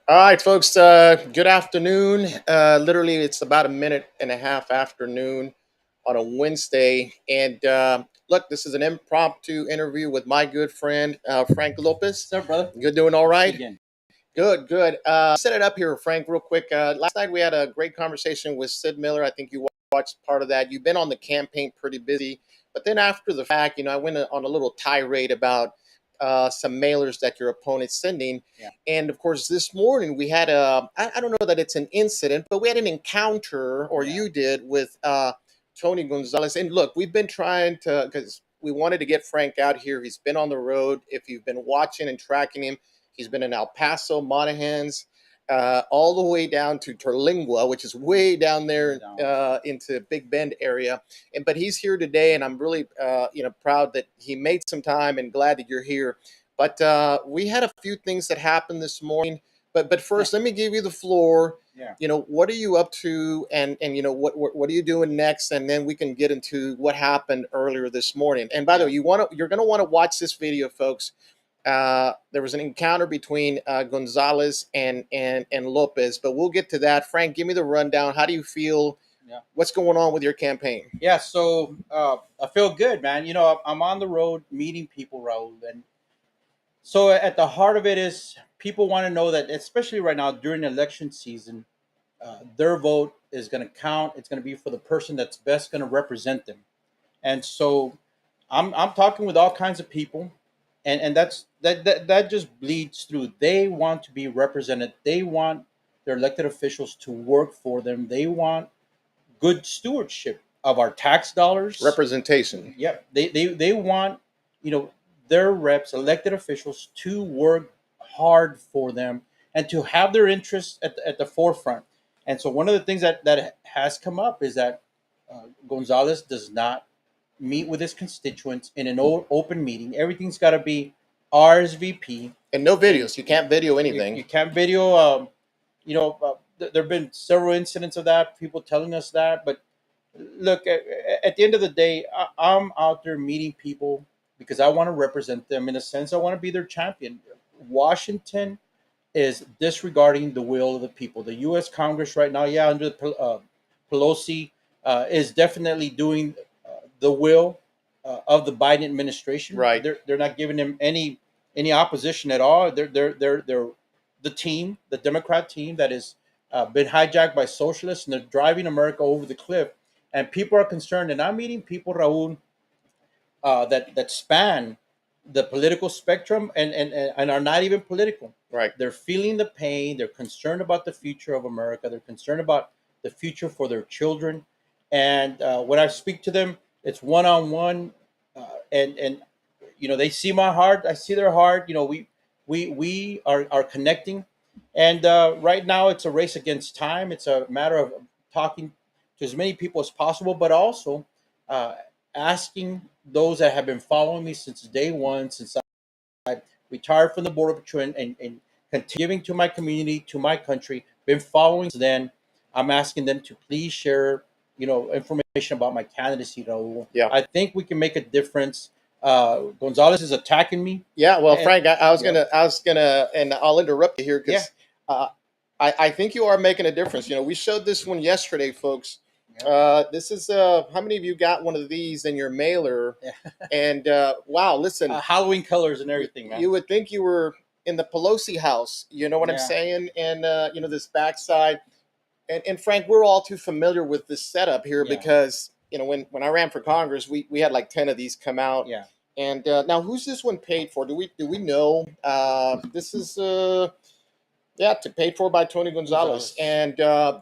All right, folks. Good afternoon. Literally, it's about a minute and a half afternoon on a Wednesday. And look, this is an impromptu interview with my good friend Frank Lopez. What's up, brother? Good, doing all right. Again. Good, good. Set it up here, Frank, real quick. Last night we had a great conversation with Sid Miller. I think you watched part of that. You've been on the campaign pretty busy, but then after the fact, I went on a little tirade about some mailers that your opponent's sending. Yeah. And of course, this morning we had I don't know that it's an incident, but we had an encounter, or Yeah. you did, with Tony Gonzalez. And look, we've been trying to, because we wanted to get Frank out here. He's been on the road. If you've been watching and tracking him, he's been in El Paso, Monahans, all the way down to Terlingua, which is way down there into Big Bend area. But he's here today, and I'm really proud that he made some time and glad that you're here. But we had a few things that happened this morning. But first, let me give you the floor. Yeah. What are you up to, and what are you doing next, and then we can get into what happened earlier this morning. And by the way, you're going to want to watch this video, folks. There was an encounter between Gonzalez and Lopez, but we'll get to that. Frank, give me the rundown. How do you feel? Yeah. What's going on with your campaign? Yeah. So I feel good, man. I'm on the road meeting people, Raul, and so at the heart of it is people want to know that, especially right now during election season, their vote is going to count. It's going to be for the person that's best going to represent them, and so I'm talking with all kinds of people, and that just bleeds through. They want to be represented. They want their elected officials to work for them. They want good stewardship of our tax dollars. Representation. Yeah, they want you know their reps, elected officials, to work hard for them and to have their interests at the forefront. And so one of the things that has come up is that Gonzalez does not meet with his constituents in an open meeting. Everything's got to be RSVP. And no videos. You can't video You, anything. you can't video. There have been several incidents of that. People telling us that, but look, at the end of the day, I'm out there meeting people because I want to represent them. In a sense, I want to be their champion. Washington is disregarding the will of the people. The U.S. Congress right now, under Pelosi, is definitely doing the will of the Biden administration. Right. They're not giving them any opposition at all. They're the team, the Democrat team that has been hijacked by socialists, and they're driving America over the cliff. And people are concerned. And I'm meeting people, Raul, that span the political spectrum and are not even political. Right. They're feeling the pain. They're concerned about the future of America. They're concerned about the future for their children. And when I speak to them, it's one on one, and they see my heart. I see their heart. We are connecting, and right now it's a race against time. It's a matter of talking to as many people as possible, but also uh, asking those that have been following me since day one, since I retired from the Border Patrol, and giving to my community, to my country, been following since then. I'm asking them to please share, information about my candidacy. Yeah. I think we can make a difference. Gonzalez is attacking me. Yeah. Well, And- Frank, I was gonna, and I'll interrupt you here because I think you are making a difference. We showed this one yesterday, folks. This is how many of you got one of these in your mailer? And wow, listen, Halloween colors and everything, man. you would think you were in the Pelosi house. You know what I'm Yeah. saying? And this backside. And Frank, we're all too familiar with this setup here Yeah. because when I ran for Congress, we had like 10 of these come out. Yeah. And now, who's this one paid for? Do we know? This is paid for by Tony Gonzalez. And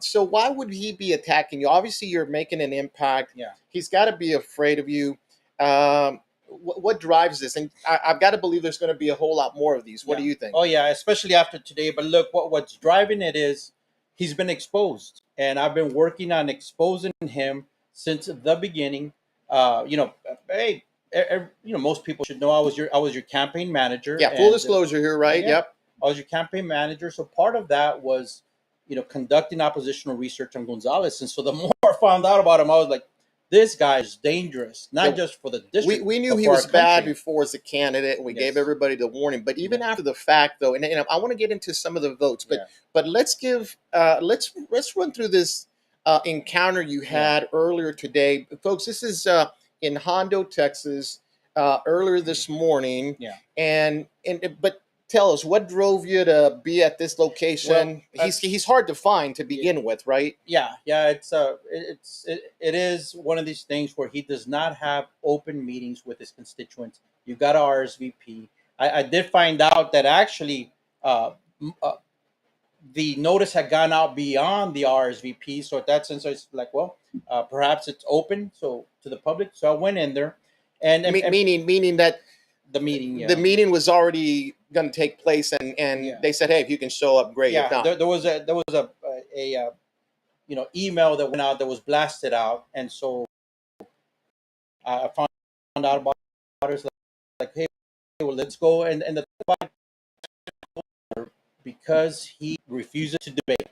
so why would he be attacking you? Obviously, you're making an impact. Yeah. He's got to be afraid of you. What drives this? And I've got to believe there's going to be a whole lot more of these. What do you think? Oh yeah, especially after today. But look, what's driving it is he's been exposed, and I've been working on exposing him since the beginning. Hey, most people should know I was your campaign manager. Yeah, full disclosure here, right? Yeah. Yep. I was your campaign manager, so part of that was, conducting oppositional research on Gonzalez. And so the more I found out about him, I was like, this guy is dangerous, not Yeah, just for the we district, knew but he for our was bad country. before as a candidate, and we gave Yes. everybody the warning. But even Yeah. after the fact, though, and I want to get into some of the votes, Yeah. but let's run through this encounter you Yeah. had earlier today, folks. This is in Hondo, Texas, earlier this morning, Yeah. and but tell us what drove you to be at this Well, location. He's hard to find to yeah, begin with, right? yeah. It is one of these things where he does not have open meetings with his constituents. You got to RSVP. I did find out that actually uh, m- uh, the notice had gone out beyond the RSVP. So at that sense, I was like, well, perhaps it's open so to the public. So I went in there, and Meaning that the meeting, the yeah, meeting was already going to take place, and yeah, they said, hey, if you can show up, great. If yeah. not, There was a email that went out that was blasted out, and so I found out about it. It's like, hey, well, let's go, and the thing about it, because he refuses to debate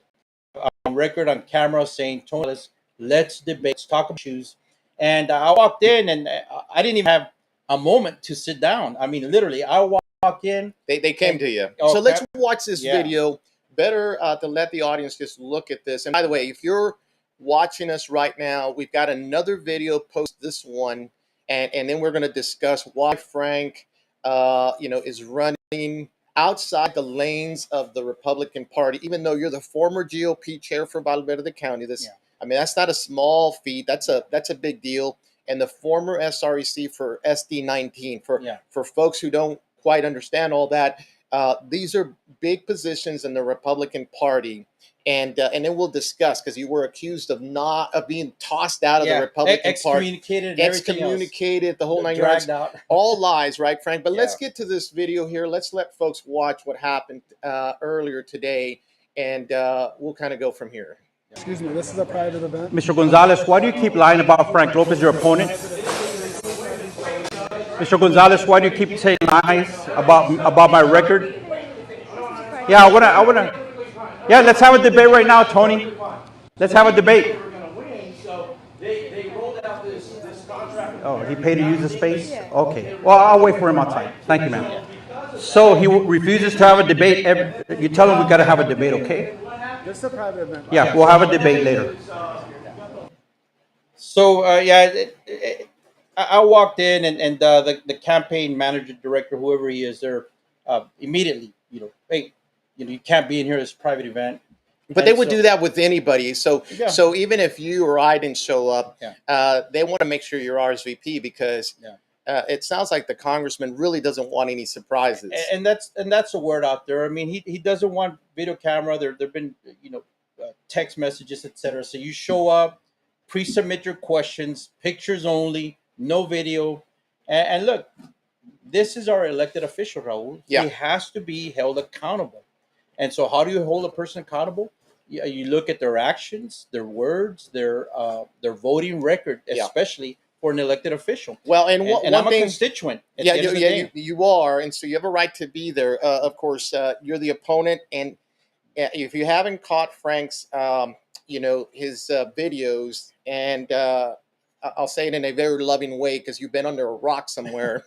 on record on camera saying, Tony, let's debate, let's talk about issues. And I walked in, and I didn't even have a moment to sit down. I mean, literally, I walk in, they came and to you. So okay, let's watch this yeah, video. Better to let the audience just look at this. And by the way, if you're watching us right now, we've got another video post this one, and then we're going to discuss why Frank, is running outside the lanes of the Republican Party, even though you're the former GOP chair for Valverde County. yeah, I mean, that's not a small feat. That's a big deal. And the former SREC for SD19 yeah. for folks who don't quite understand all that. These are big positions in the Republican Party, and then we'll discuss because you were accused of not of being tossed out of the Yeah, Republican Party, excommunicated and everything else, excommunicated, the whole nine yards. dragged out. All lies, right, Frank? But let's Yeah. get to this video here. Let's let folks watch what happened earlier today, and we'll kind of go from here. Excuse me, this is a private event. Mr. Gonzalez, why do you keep lying about Frank Lopez, your opponent? Mr. Gonzalez, why do you keep saying lies about my record? Yeah, I wanna. Yeah, let's have a debate right now, Tony. Let's have a debate. Oh, he paid to use the space? Okay. Well, I'll wait for him outside. Thank you, ma'am. So he refuses to have a debate. You tell him we got to have a debate, okay? This is a private event. Yeah, we'll have a debate later. So I walked in, and the campaign manager, director, whoever he is, there immediately, hey, you can't be in here. It's a private event. But And they would so, do that with anybody. So yeah, so even if you or I didn't show up, yeah, they want to make sure you're RSVP because yeah. it sounds like the congressman really doesn't want any surprises. And that's a word out there. I mean, he doesn't want video camera. There've been text messages, etc. So you show up, pre-submit your questions, pictures only, no video, and look, this is our elected official, Raul. Yeah. He has to be held accountable. And so, how do you hold a person accountable? You look at their actions, their words, their voting record, Yeah. especially for an elected official. Well, and And one I'm a thing, constituent at yeah, the end of the yeah, day. you are, and so you have a right to be there. Of course, you're the opponent, and if you haven't caught Frank's, his videos, and I'll say it in a very loving way because you've been under a rock somewhere.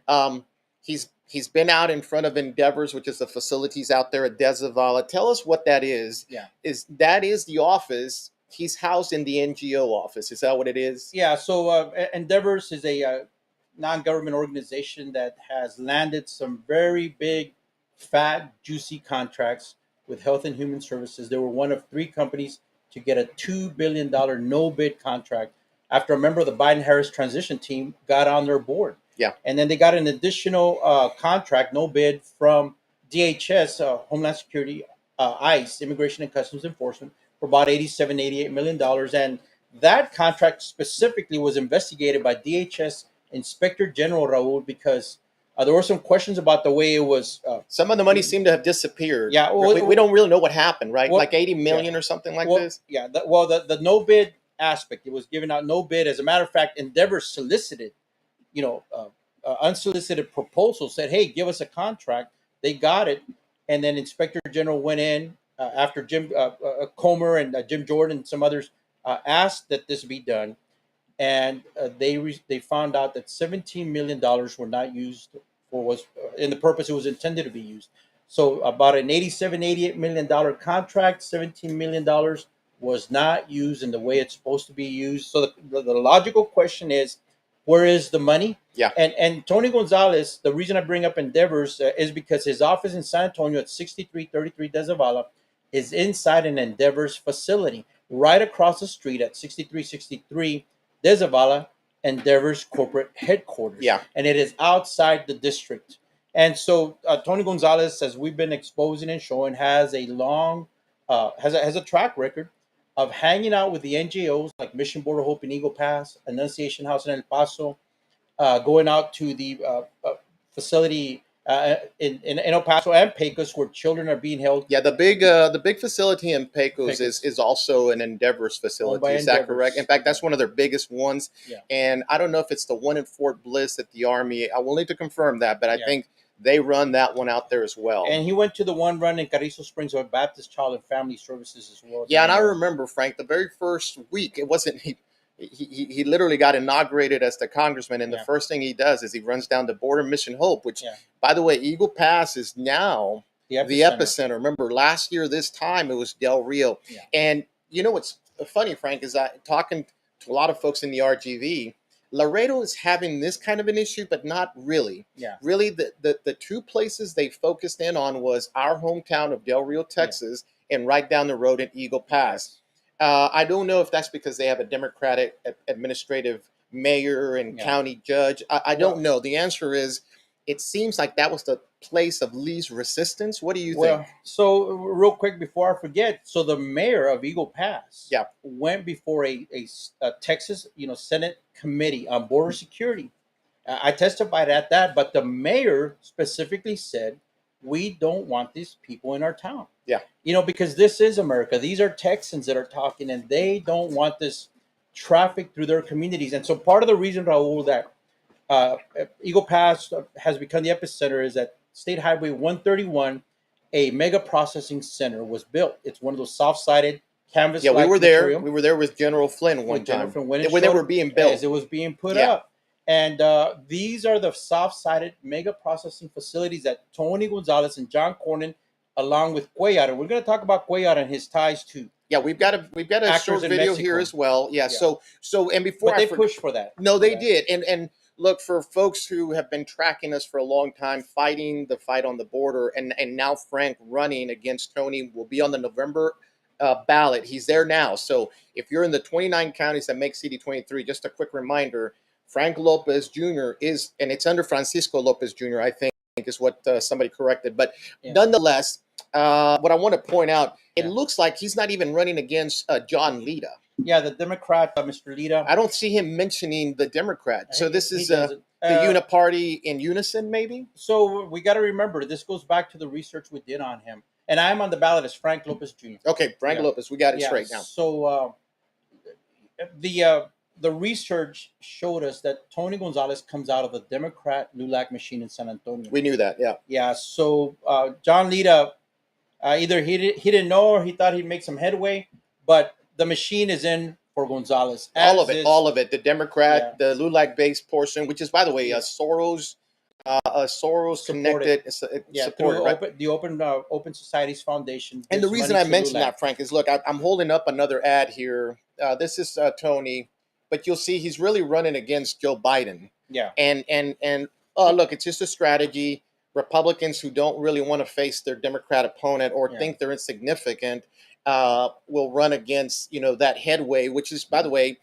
um, he's been out in front of Endeavors, which is the facilities out there at Desavala. Tell us what that is. Yeah. Is the office? He's housed in the NGO office. Is that what it is? Yeah. So Endeavors is a non-government organization that has landed some very big, fat, juicy contracts with Health and Human Services. They were one of three companies to get a $2 billion no-bid contract after a member of the Biden-Harris transition team got on their board. Yeah. And then they got an additional contract, no bid, from DHS, Homeland Security, ICE, Immigration and Customs Enforcement, for about $87, $88 million. And that contract specifically was investigated by DHS Inspector General Raul because there were some questions about the way it was. Some of the money seemed to have disappeared. Yeah, we don't really know what happened, right? Well, Like 80 million yeah. or something like Well, this. yeah. The no bid aspect, it was given out no bid. As a matter of fact, Endeavor solicited, unsolicited proposal, said, "Hey, give us a contract." They got it, and then Inspector General went in after Jim Comer and Jim Jordan and some others asked that this be done. and they found out that $17 million were not used for was in the purpose it was intended to be used. So about an 88 million dollar contract, $17 million was not used in the way it's supposed to be used. So the logical question is, where is the money? Yeah. And Tony Gonzalez, the reason I bring up Endeavors is because his office in San Antonio at 6333 De Zavala is inside an Endeavors facility right across the street at 6363 De Zavala, Endeavor's corporate headquarters. Yeah. And it is outside the district. And so Tony Gonzalez, as we've been exposing and showing, has a long, has a track record of hanging out with the NGOs like Mission Board of Hope in Eagle Pass, Annunciation House in El Paso, going out to the facility in El Paso and Pecos where children are being held. Yeah, the big facility in Pecos is also an Endeavors facility. Is that correct? In fact, that's one of their biggest ones. Yeah. And I don't know if it's the one in Fort Bliss at the Army. I will need to confirm that, but I Yeah. think they run that one out there as well. And he went to the one run in Carrizo Springs with Baptist Child and Family Services as well. Yeah, and I remember, Frank, the very first week, it wasn't he literally got inaugurated as the congressman, and the Yeah. first thing he does is he runs down to Border Mission Hope, which, Yeah. by the way, Eagle Pass is now the epicenter. Remember, last year this time it was Del Rio. Yeah. And you know what's funny, Frank, is that talking to a lot of folks in the RGV, Laredo is having this kind of an issue, but not really. Yeah. Really, the two places they focused in on was our hometown of Del Rio, Texas, and right down the road in Eagle Pass. I don't know if that's because they have a Democratic administrative mayor and county judge. I don't know. The answer is, it seems like that was the place of least resistance. What do you think? So real quick before I forget, so the mayor of Eagle Pass went before a Texas Senate committee on border security. I testified at that, but the mayor specifically said, we don't want these people in our town. Yeah. Because this is America. These are Texans that are talking, and they don't want this traffic through their communities. And so part of the reason, Raul, that Eagle Pass has become the epicenter is that State Highway 131, a mega processing center, was built. It's one of those soft-sided canvas. Yeah, we were there. Material. We were there with General Flynn one time when they were being built. As it was being put up. And these are the soft-sided mega processing facilities that Tony Gonzalez and John Cornyn, along with Cuellar, we're going to talk about Cuellar and his ties to. Yeah, we've got a short video here as well. Yeah. So and before they pushed for that. No, they did. And look, for folks who have been tracking us for a long time, fighting the fight on the border, and now Frank running against Tony will be on the November ballot. He's there now. So if you're in the 29 counties that make CD23, just a quick reminder. Frank Lopez Jr. is, and it's under Francisco Lopez Jr., I think is what somebody corrected. But nonetheless, what I want to point out, it looks like he's not even running against John Lita. Yeah, the Democrat, Mr. Lita. I don't see him mentioning the Democrat. So this is the Uniparty in unison, maybe? So we got to remember, this goes back to the research we did on him. And I'm on the ballot as Frank Lopez Jr. Okay, Frank Lopez. We got it straight now. So the research showed us that Tony Gonzalez comes out of the Democrat LULAC machine in San Antonio. We knew that, yeah. Yeah, so John Lita, either he didn't know or he thought he'd make some headway, but the machine is in for Gonzalez. All of it. The Democrat, the LULAC-based portion, which is, by the way, Soros connected support, right? The Open Societies Foundation. And the reason I mentioned that, Frank, is look, I'm holding up another ad here. This is Tony. But you'll see he's really running against Joe Biden. Yeah. And look, it's just a strategy. Republicans who don't really want to face their Democrat opponent or think they're insignificant will run against, that headway, which is, by the way,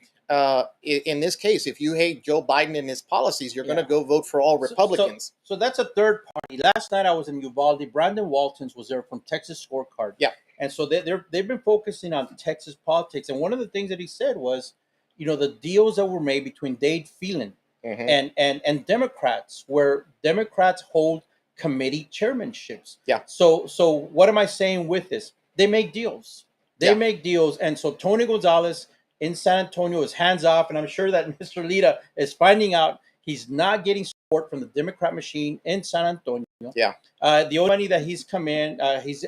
in this case, if you hate Joe Biden and his policies, you're going to go vote for all Republicans. So that's a third party. Last night I was in Uvalde. Brandon Waltons was there from Texas Scorecard. Yeah. And so they've been focusing on Texas politics. And one of the things that he said was, the deals that were made between Dade Phelan and Democrats, where Democrats hold committee chairmanships. Yeah. So what am I saying with this? They make deals. Make deals. And so Tony Gonzalez in San Antonio is hands off. And I'm sure that Mr. Lita is finding out he's not getting support from the Democrat machine in San Antonio. Yeah. The only money that he's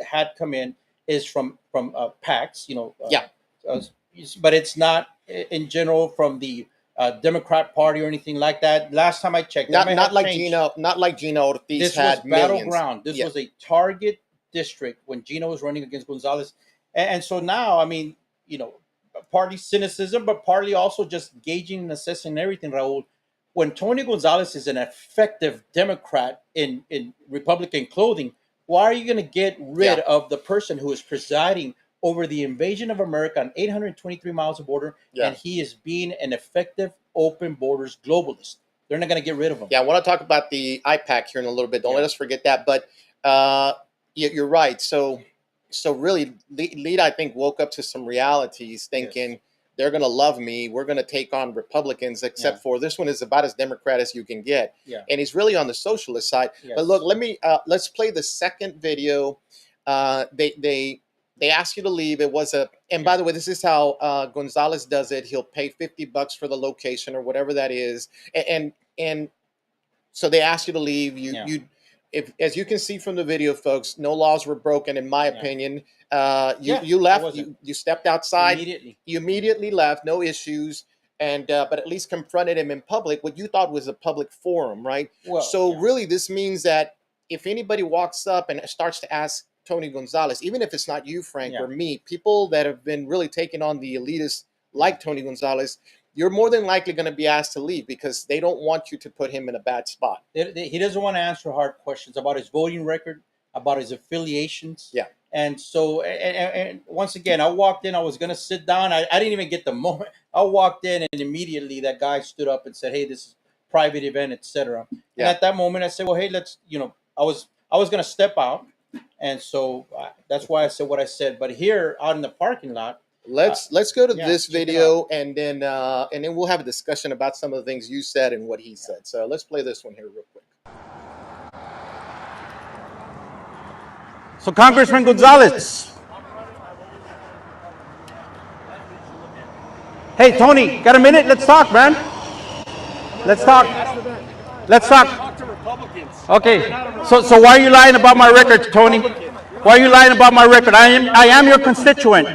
had come in is from PACs, but it's not in general from the Democrat Party or anything like that. Last time I checked, that Not may have changed. Not like Gino Ortiz This was had millions. battleground. This Yeah. was a target district when Gino was running against Gonzalez, and so now, I mean, you know, partly cynicism, but partly also just gauging and assessing everything. Raul, when Tony Gonzalez is an effective Democrat in Republican clothing, why are you going to get rid Yeah. of the person who is presiding over the invasion of America on 823 miles of border, Yeah. and he is being an effective open borders globalist? They're not going to get rid of him. Yeah, I want to talk about the IPAC here in a little bit. Don't Yeah. let us forget that. But you're right. So really, Lead, I think, woke up to some realities, thinking they're going to love me. We're going to take on Republicans, except for this one is about as Democrat as you can get. Yeah. And he's really on the socialist side. Yes. But look, let's play the second video. They ask you to leave. It was and by the way, this is how Gonzalez does it. He'll pay $50 for the location or whatever that is, and so they ask you to leave. If, as you can see from the video, folks, no laws were broken, in my opinion. You left. You stepped outside Immediately. You immediately left. No issues. And but at least confronted him in public, what you thought was a public forum, right? Well, so really, this means that if anybody walks up and starts to ask Tony Gonzalez, even if it's not you, Frank, or me, people that have been really taking on the elitists like Tony Gonzalez, you're more than likely going to be asked to leave because they don't want you to put him in a bad spot. He doesn't want to answer hard questions about his voting record, about his affiliations. Yeah. And so, and once again, I walked in, I was going to sit down. I didn't even get the moment. I walked in and immediately that guy stood up and said, "Hey, this is a private event, etc." And at that moment I said, well, hey, let's, I was going to step out. And so that's why I said what I said. But here out in the parking lot, let's go to this video and then we'll have a discussion about some of the things you said and what he said. So let's play this one here real quick. So Congressman Gonzalez. Hey, Tony, got a minute? Let's talk, man. Let's talk. Let's talk. Okay. So why are you lying about my record, Tony? Why are you lying about my record? I am your constituent.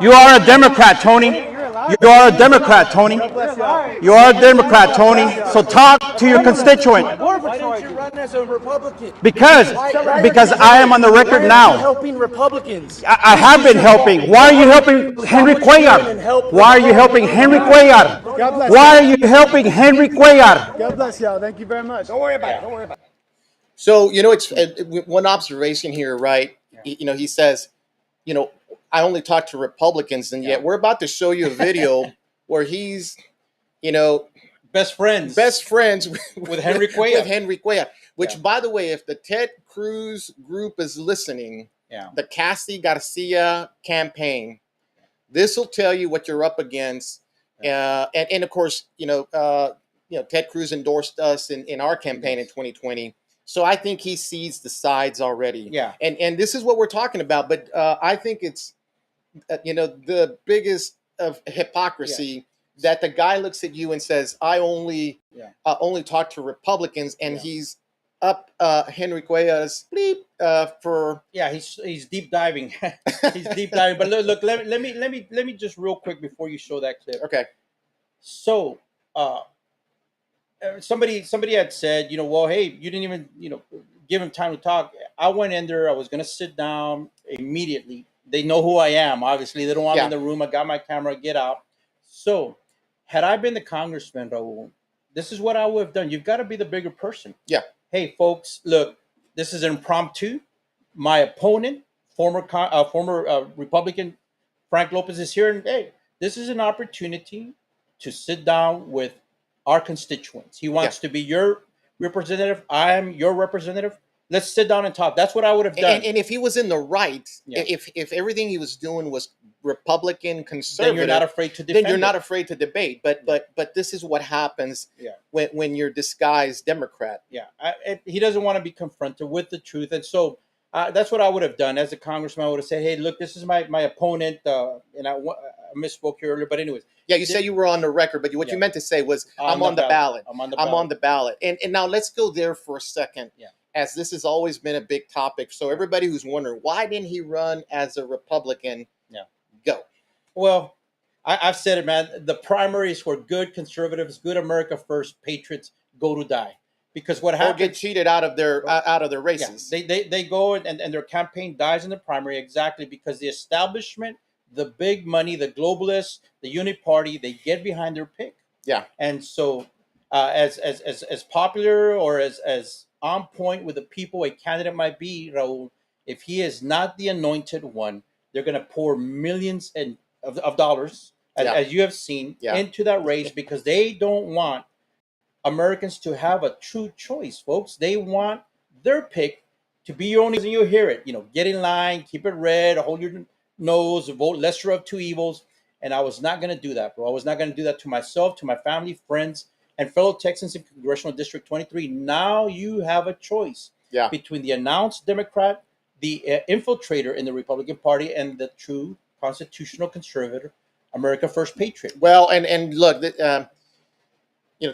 You are a Democrat, Tony. You are a Democrat, Tony. You are a Democrat, Tony. So talk to your constituent. Why don't you run as a Republican? Because I am on the record now. Helping Republicans. I have been helping. Why are you helping Henry Cuellar? Why are you helping Henry Cuellar? Why are you helping Henry Cuellar? God bless y'all. Thank you very much. Don't worry about it. Don't worry about it. So, it's one observation here, right? He says, I only talk to Republicans, and yet we're about to show you a video where he's, best friends with Henry Cuellar. With Henry Cuellar, which, by the way, if the Ted Cruz group is listening, the Cassie Garcia campaign, this will tell you what you're up against. And of course, Ted Cruz endorsed us in our campaign in 2020. So I think he sees the sides already. Yeah. And this is what we're talking about. But I think it's, the biggest of hypocrisy that the guy looks at you and says, I only talk to Republicans, and he's up Henry Cuellar's bleep for. Yeah, he's deep diving. He's deep diving. But look, let me just real quick before you show that clip. Okay. So somebody had said, well, hey, you didn't even, give him time to talk. I went in there. I was going to sit down immediately. They know who I am. Obviously, they don't want me in the room. I got my camera. Get out. So had I been the congressman, Raul, this is what I would have done. You've got to be the bigger person. Yeah. Hey, folks, look, this is impromptu. My opponent, former Republican Frank Lopez, is here. And hey, this is an opportunity to sit down with our constituents. He wants to be your representative. I am your representative. Let's sit down and talk. That's what I would have done. And if he was in the right, if everything he was doing was Republican conservative, then you're not afraid to defend. Then you're not afraid to debate. But this is what happens when you're disguised Democrat. Yeah, he doesn't want to be confronted with the truth, and so that's what I would have done as a congressman. I would have said, "Hey, look, this is my opponent," and I misspoke here earlier. But anyways, yeah, you said you were on the record, but what you meant to say was, "I'm on the ballot. I'm on the ballot." And now let's go there for a second. Yeah. As this has always been a big topic. So everybody who's wondering, why didn't he run as a Republican? Yeah. Go. Well, I've said it, man. The primaries where good conservatives, good America First patriots go to die, because what or get happens? cheated out of their Yeah, races. they go and their campaign dies in the primary exactly because the establishment, the big money, the globalists, the unit party, they get behind their pick. Yeah. And so, as popular or as on point with the people a candidate might be, Raul, if he is not the anointed one, they're going to pour millions of dollars, Yeah. as you have seen, Yeah. into that race because they don't want Americans to have a true choice, folks. They want their pick to be your only. And you hear it, get in line, keep it red, hold your nose, vote lesser of two evils. And I was not going to do that, bro. I was not going to do that to myself, to my family, friends, and fellow Texans in Congressional District 23. Now you have a choice Yeah. between the announced Democrat, the infiltrator in the Republican Party, and the true constitutional conservative, America First patriot. Well, and look,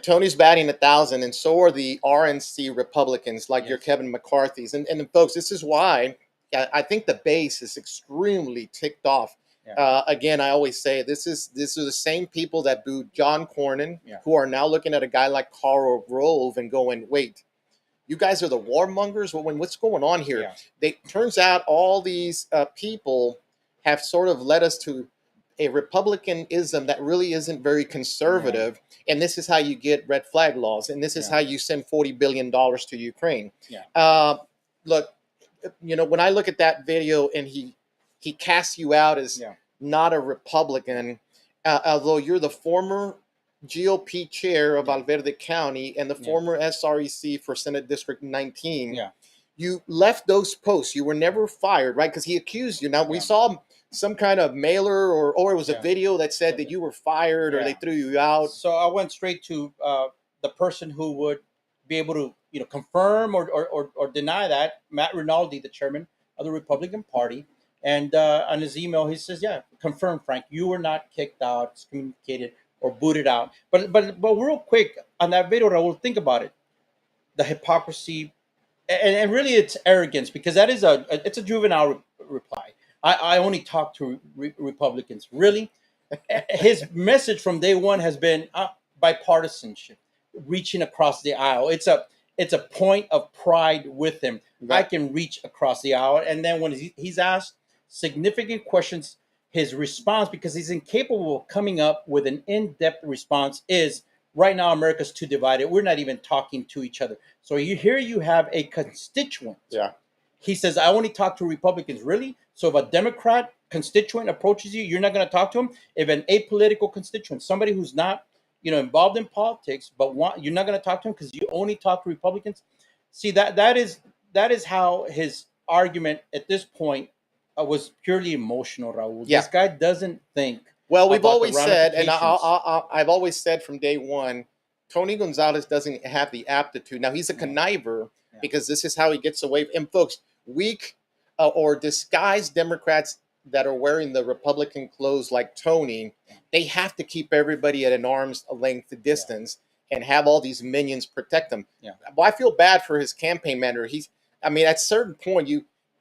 Tony's batting 1,000, and so are the RNC Republicans, like your Yes. Kevin McCarthy's. And folks, this is why I think the base is extremely ticked off. Yeah. Again, I always say this is the same people that booed John Cornyn, Yeah. who are now looking at a guy like Karl Rove and going, "Wait, you guys are the warmongers? Well, what's going on here?" Yeah. Turns out all these people have sort of led us to a republicanism that really isn't very conservative, and this is how you get red flag laws, and this is how you send $40 billion to Ukraine. Yeah. Look, when I look at that video and he casts you out as Yeah. not a Republican, although you're the former GOP chair of Valverde County and the former SREC for Senate District 19. Yeah. You left those posts. You were never fired, right? Because he accused you. Now, we saw some kind of mailer or it was a video that said that you were fired or they threw you out. So I went straight to the person who would be able to, confirm or deny that, Matt Rinaldi, the chairman of the Republican Party. And on his email, he says, "Yeah, confirm, Frank, you were not kicked out, excommunicated, or booted out." But real quick on that video, Raul, think about it: the hypocrisy, and really it's arrogance, because that is it's a juvenile reply. I only talk to Republicans. Really, his message from day one has been bipartisanship, reaching across the aisle. It's a point of pride with him. Right. I can reach across the aisle. And then when he's asked significant questions, his response, because he's incapable of coming up with an in-depth response, is right now America's too divided. We're not even talking to each other. So you have a constituent. Yeah. He says, "I only talk to Republicans." Really? So if a Democrat constituent approaches you, you're not going to talk to him? If an apolitical constituent, somebody who's not, involved in politics, but you're not going to talk to him because you only talk to Republicans? See, that is how his argument at this point was purely emotional, Raul. Yeah. This guy doesn't think. Well, we've about the always said, and ramifications. I've always said from day one, Tony Gonzalez doesn't have the aptitude. Now, he's a conniver because this is how he gets away. And folks, weak or disguised Democrats that are wearing the Republican clothes like Tony, they have to keep everybody at an arm's length distance and have all these minions protect them. Yeah. Well, I feel bad for his campaign manager. At a certain point,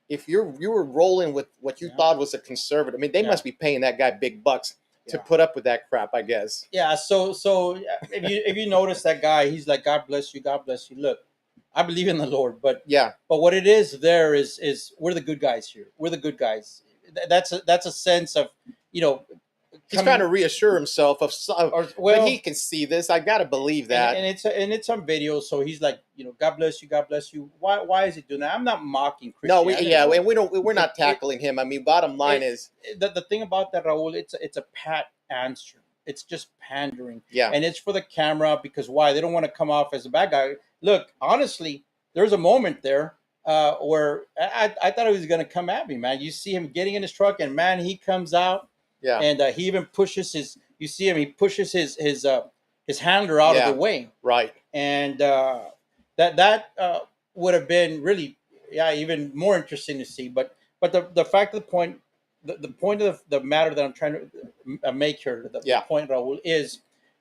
if you were rolling with what you thought was a conservative, they must be paying that guy big bucks to put up with that crap, I guess. Yeah. So if you notice that guy, he's like, "God bless you, God bless you." Look, I believe in the Lord, but what it is there is we're the good guys here. We're the good guys. That's a sense of, he's trying to reassure himself but he can see this. I gotta believe that. And it's on video. So he's like, "God bless you, God bless you." Why is he doing that? I'm not mocking Christianity. No, and we're not tackling him. Bottom line is the thing about that, Raul. It's a pat answer. It's just pandering. Yeah. And it's for the camera, because why? They don't want to come off as a bad guy. Look, honestly, there's a moment there where I thought he was going to come at me, man. You see him getting in his truck, and man, he comes out. Yeah. And he even pushes you see him, he pushes his handler out of the way. Right. And that would have been really, even more interesting to see. But the fact of the point, the point of the matter that I'm trying to make here, the point, Raul, is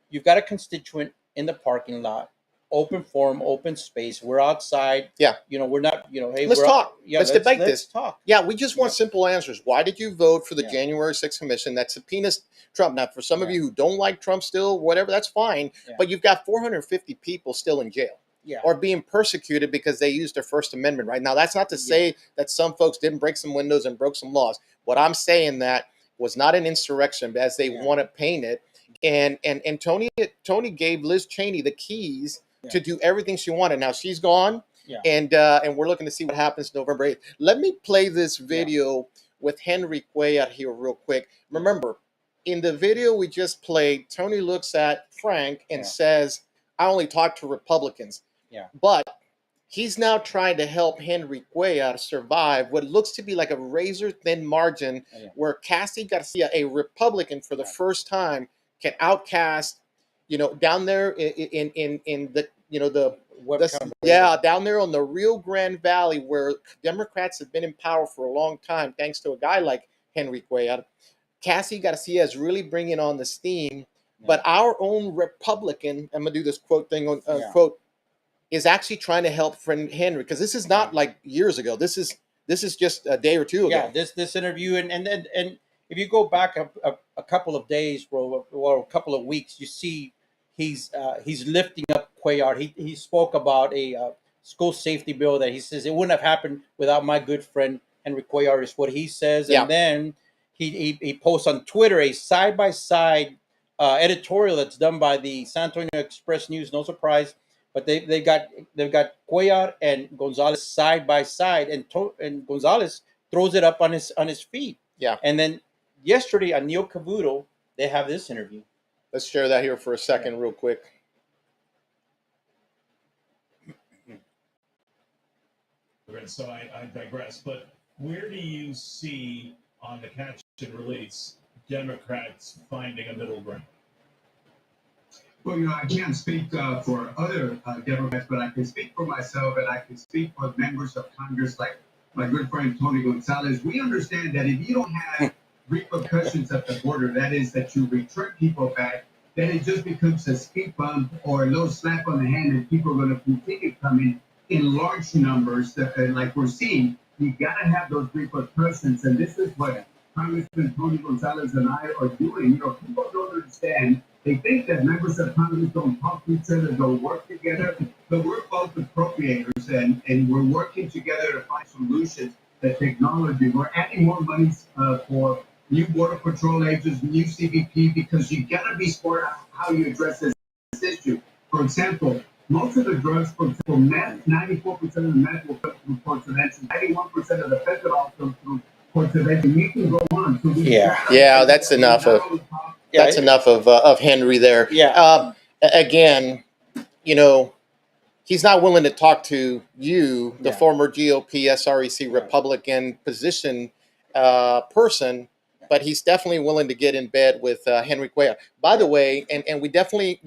you've got a constituent in the parking lot open forum, open space. We're outside. Yeah. We're not. Hey, Let's talk. Yeah, let's debate let's this. talk. Yeah, we just want Yep. simple answers. Why did you vote for the Yeah. January 6th commission that subpoenas Trump? Now, for some of Yeah. you who don't like Trump still, whatever, that's fine. Yeah. But you've got 450 people still in jail. Yeah. Or being persecuted because they used their First Amendment right. Now, that's not to say that some folks didn't break some windows and broke some laws. What I'm saying that was not an insurrection as they want to paint it. And Tony gave Liz Cheney the keys to do everything she wanted. Now she's gone. Yeah. And we're looking to see what happens November 8th. Let me play this video with Henry Cuellar here real quick. Remember, in the video we just played, Tony looks at Frank and says, I only talk to Republicans. Yeah. But he's now trying to help Henry Cuellar survive what looks to be like a razor thin margin where Cassie Garcia, a Republican for the first time, can outcast, down there in the, down there on the Rio Grande Valley where Democrats have been in power for a long time, thanks to a guy like Henry Cuellar. Cassie Garcia is really bringing on the steam, but our own Republican, I'm gonna do this quote thing on quote, is actually trying to help friend Henry, because this is not like years ago. This is just a day or two ago. Yeah, this interview and if you go back a couple of days, or a couple of weeks, you see he's lifting up Cuellar. He spoke about a school safety bill that he says it wouldn't have happened without my good friend Henry Cuellar, is what he says. And then he posts on Twitter a side-by-side editorial that's done by the San Antonio Express News. No surprise. But they've got Cuellar and Gonzalez side by side, and Gonzalez throws it up on his feet. Yeah. And then yesterday on Neil Cavuto, they have this interview. Let's share that here for a second, real quick. So I digress, but where do you see on the catch and release Democrats finding a middle ground? Well, I can't speak for other Democrats, but I can speak for myself, and I can speak for members of Congress like my good friend Tony Gonzalez. We understand that if you don't have repercussions at the border, that is, that you return people back, then it just becomes a speed bump or a little slap on the hand, and people are going to continue coming in large numbers, like we're seeing. You got to have those repercussions, and this is what Congressman Tony Gonzalez and I are doing. People don't understand. They think that members of Congress don't talk to each other, don't work together, but we're both appropriators, and we're working together to find solutions. The technology, we're adding more money for new Border Patrol agents, new CBP, because you got to be smart how you address this issue. For example, most of the drugs, for example, meth, 94% of the meth will come through ports of entry, 91% of the fentanyl comes through ports of entry. You can go on. So That's enough of. That's enough of Henry there. Yeah. Again, he's not willing to talk to you, the former GOP SREC Republican position person, but he's definitely willing to get in bed with Henry Cuellar. By the way, and we definitely,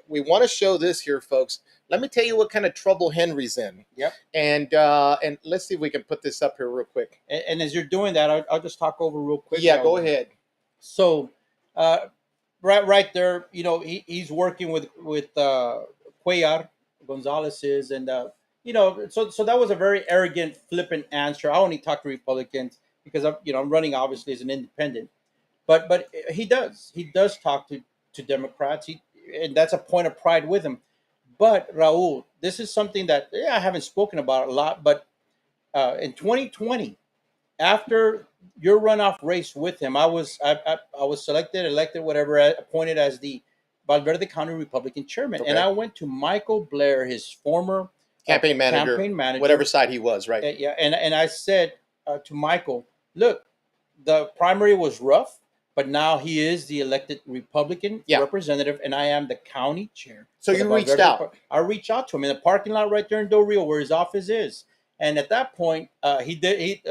we want to show this here, folks. Let me tell you what kind of trouble Henry's in. Yep. And let's see if we can put this up here real quick. And as you're doing that, I'll just talk over real quick. Yeah, go ahead. So, right there, he's working with Cuellar, Gonzalez is, and so that was a very arrogant, flippant answer. I only talk to Republicans because I'm running obviously as an independent, but he does talk to Democrats, and that's a point of pride with him. But Raul, this is something that I haven't spoken about a lot, but in 2020, after your runoff race with him, I was selected, elected, whatever, appointed as the Valverde County Republican chairman, and I went to Michael Blair, his former campaign manager, whatever side he was, right? And I said to Michael, look, the primary was rough, but now he is the elected Republican representative, and I am the county chair. So you reached out. I reached out to him in the parking lot right there in Del Rio, where his office is. And at that point,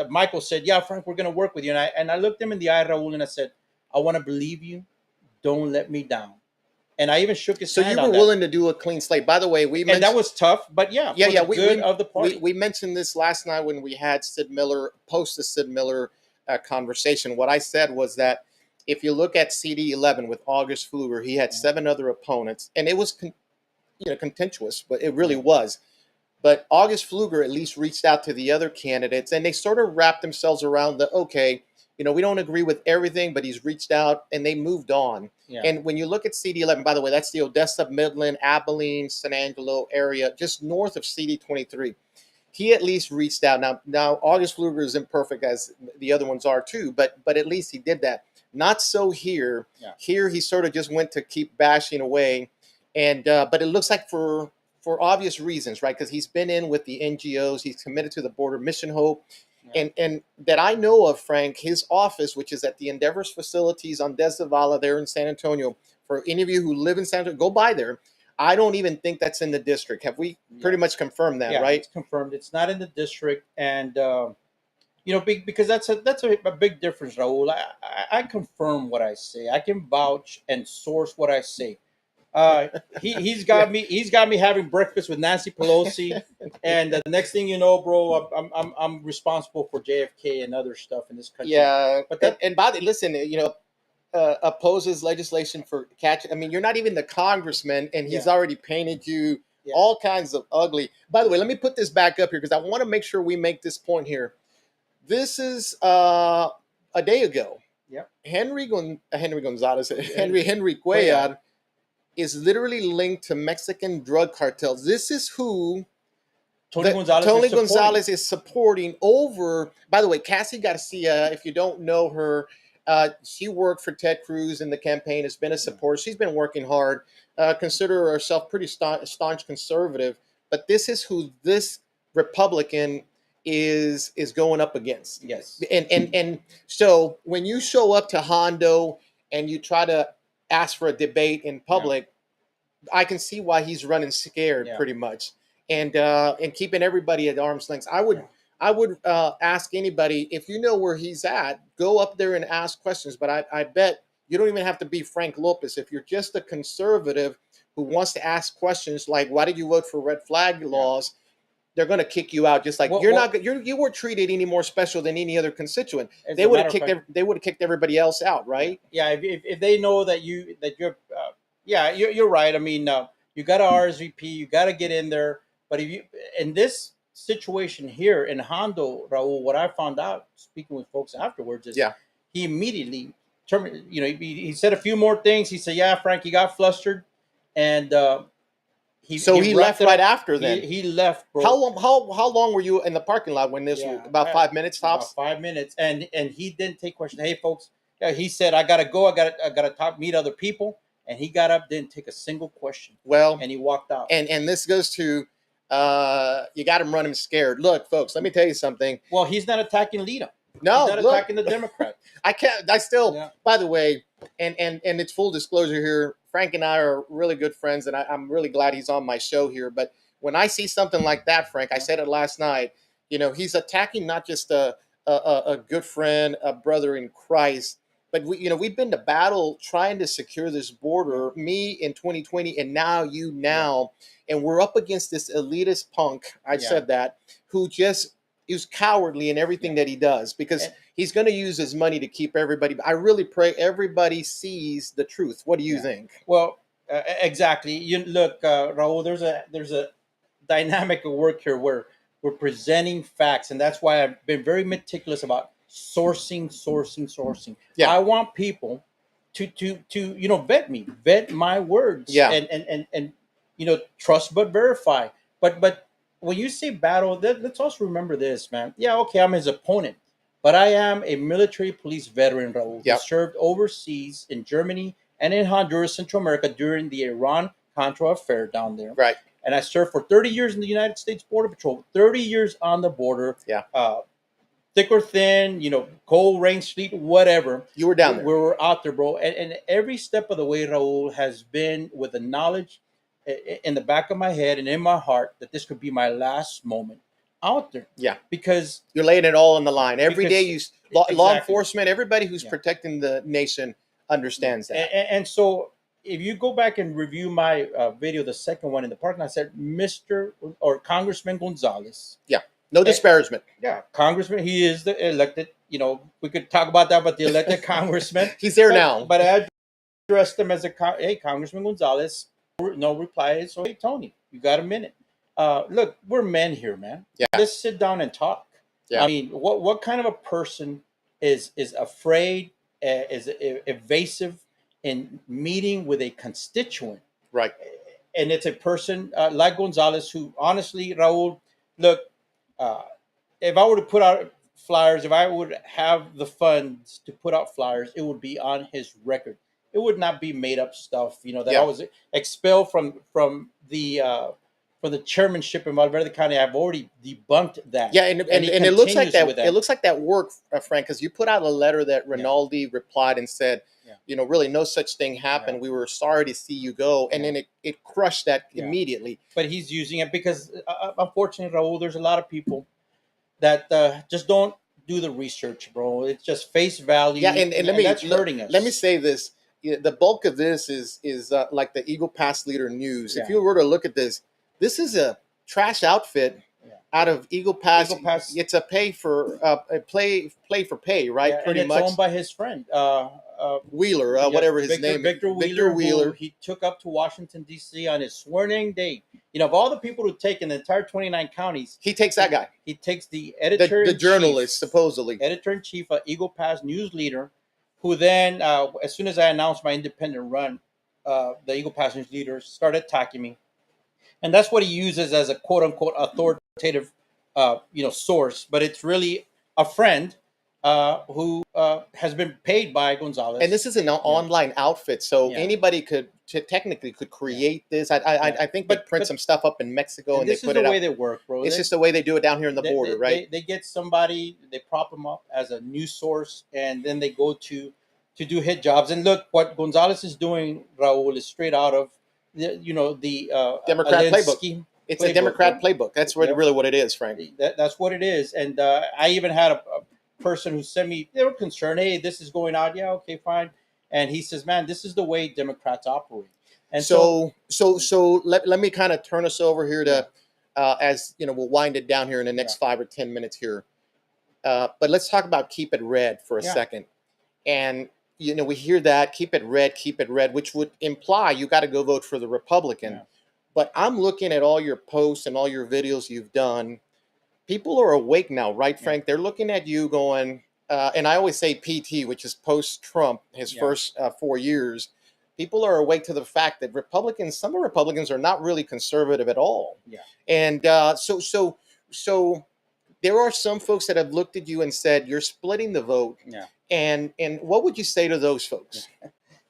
Michael said, "Yeah, Frank, we're going to work with you." And I looked him in the eye, Raul, and I said, "I want to believe you. Don't let me down." And I even shook his hand. So you were willing to do a clean slate. By the way, and that was tough, but good of the party. We mentioned this last night when we had Sid Miller post the Sid Miller conversation. What I said was that if you look at CD11 with August Pfluger, he had 7 other opponents, and it was contentious, but it really was. But August Pfluger at least reached out to the other candidates, and they sort of wrapped themselves around the okay, we don't agree with everything, but he's reached out, and they moved on. Yeah. And when you look at CD11, by the way, that's the Odessa, Midland, Abilene, San Angelo area, just north of CD23. He at least reached out. Now August Pfluger is imperfect as the other ones are too, but at least he did that. Not so here. Yeah. Here he sort of just went to keep bashing away, and but it looks like for obvious reasons, right? Because he's been in with the NGOs, he's committed to the border mission hope, and that I know of, Frank, his office, which is at the Endeavors facilities on Deszavala there in San Antonio. For any of you who live in San Antonio, go by there. I don't even think that's in the district. Have we pretty much confirmed that, right? It's confirmed. It's not in the district, and because that's a big difference, Raul. I confirm what I say. I can vouch and source what I say. He's got me having breakfast with Nancy Pelosi, and the next thing you know, bro, I'm responsible for JFK and other stuff in this country. Yeah, but and by the listen, opposes legislation for catch. I mean, you're not even the congressman, and he's already painted you all kinds of ugly. By the way, let me put this back up here because I want to make sure we make this point here. This is a day ago. Yep. Henry Gonzalez, Henry Cuellar is literally linked to Mexican drug cartels. This is who Tony Gonzalez is supporting over. By the way, Cassie Garcia, if you don't know her, she worked for Ted Cruz in the campaign, has been a supporter. She's been working hard, consider herself pretty staunch conservative. But this is who this Republican is going up against. Yes. And so when you show up to Hondo and you try to ask for a debate in public, I can see why he's running scared pretty much, and keeping everybody at arm's length. I would ask anybody, if you know where he's at, go up there and ask questions. But I bet you don't even have to be Frank Lopez. If you're just a conservative who wants to ask questions like, why did you vote for red flag laws? They're going to kick you out. Just like you weren't treated any more special than any other constituent. They would have kicked everybody else out, right? Yeah. If they know that you're you're right. I mean, you got to RSVP, you got to get in there. But if you in this situation here in Hondo, Raul, what I found out speaking with folks afterwards is he immediately he said a few more things. He said, "Yeah, Frank, you got flustered," and he left right after. Then he left, bro. How long were you in the parking lot when this was about 5 minutes tops? About 5 minutes, and he didn't take questions. Hey, folks, he said, "I gotta go. I gotta meet other people." And he got up, didn't take a single question. Well, and he walked out. And this goes to you got him running scared. Look, folks, let me tell you something. Well, he's not attacking Lita. No, he's not attacking the Democrat. I still. By the way, and it's full disclosure here. Frank and I are really good friends, and I'm really glad he's on my show here. But when I see something like that, Frank, I said it last night. He's attacking not just a good friend, a brother in Christ. But we've been to battle trying to secure this border, me in 2020 and now you now. And we're up against this elitist punk, I said that, who just is cowardly in everything that he does because he's going to use his money to keep everybody. I really pray everybody sees the truth. What do you think? Well, exactly. You look, Raul, there's a dynamic of work here where we're presenting facts. And that's why I've been very meticulous about sourcing. Yeah. I want people to vet me, vet my words, and trust but verify. But when you say battle, let's also remember this, man. Yeah, okay, I'm his opponent, but I am a military police veteran, Raul, who served overseas in Germany and in Honduras, Central America during the Iran-Contra affair down there. Right. And I served for 30 years in the United States Border Patrol, 30 years on the border. Yeah. Thick or thin, cold, rain, sleet, whatever. You were down there. We were out there, bro. And every step of the way, Raul, has been with the knowledge in the back of my head and in my heart that this could be my last moment out there. Yeah. Because you're laying it all on the line. Every day law enforcement, everybody who's protecting the nation understands that. And so if you go back and review my video, the second one in the parking lot, I said, Mr. or Congressman Gonzalez. Yeah. No disparagement. Congressman, he is the elected, we could talk about that, but the elected congressman. He's there now. But I addressed him as hey, Congressman Gonzalez, no reply. So hey, Tony, you got a minute? Look, we're men here, man. Yeah. Let's sit down and talk. Yeah. I mean, what kind of a person is afraid, is evasive in meeting with a constituent? Right. And it's a person like Gonzalez who, honestly, Raul, look, uh, if I were to put out flyers, if I would have the funds to put out flyers, it would be on his record. It would not be made up stuff, that Yeah. I was expelled from the chairmanship in Valverde County. I've already debunked that. Yeah, and he it looks like continues that. with It looks like that worked, Frank, because you put out a letter that Rinaldi replied and said, Yeah. really no such thing happened. Yeah. We were sorry to see you go, and then it crushed that Yeah. immediately. But he's using it because, unfortunately, Raul, there's a lot of people that just don't do the research, bro. It's just face value. Yeah, and that's hurting us. Let me say this: the bulk of this is like the Eagle Pass Leader News. If Yeah. you were to look at this is a trash outfit out of Eagle Pass. Eagle Pass. It's a pay for a play for pay, right? Yeah, Pretty and it's much owned by his friend Wheeler, yeah, whatever his name. Victor Wheeler, who he took up to Washington D.C. on his swearing day. Of all the people who've taken the entire 29 counties, He takes that guy, he takes the editor, the journalist, supposedly. editor in chief of Eagle Pass News Leader, who then, as soon as I announced my independent run, the Eagle Pass News Leader started attacking me, and that's what he uses as a quote unquote authoritative, source. But it's really a friend who has been paid by Gonzalez. And this is an online outfit, so Yeah. anybody technically could create this. I think they print some stuff up in Mexico and they this put is it the way out. they work, bro. It's just the way they do it down here in the border, right? They get somebody, they prop them up as a news source, and then they go to do hit jobs. And look, what Gonzalez is doing, Raul, is straight out of the Democrat Alinsky playbook. It's a Democrat playbook. That's really what it is, Frank. That's what it is. And I even had a person who sent me, they were concerned, hey, this is going on. Yeah, okay, fine. And he says, man, this is the way Democrats operate. And so let me kind of turn us over here to, as we'll wind it down here in the next 5 or 10 minutes here. But let's talk about keep it red for a second. And we hear that keep it red, which would imply you got to go vote for the Republican. Yeah. But I'm looking at all your posts and all your videos you've done. People are awake now, right, Frank? They're looking at you going, and I always say PT, which is post-Trump, his first 4 years. People are awake to the fact that some Republicans are not really conservative at all. Yeah. And so there are some folks that have looked at you and said, you're splitting the vote. Yeah. And what would you say to those folks?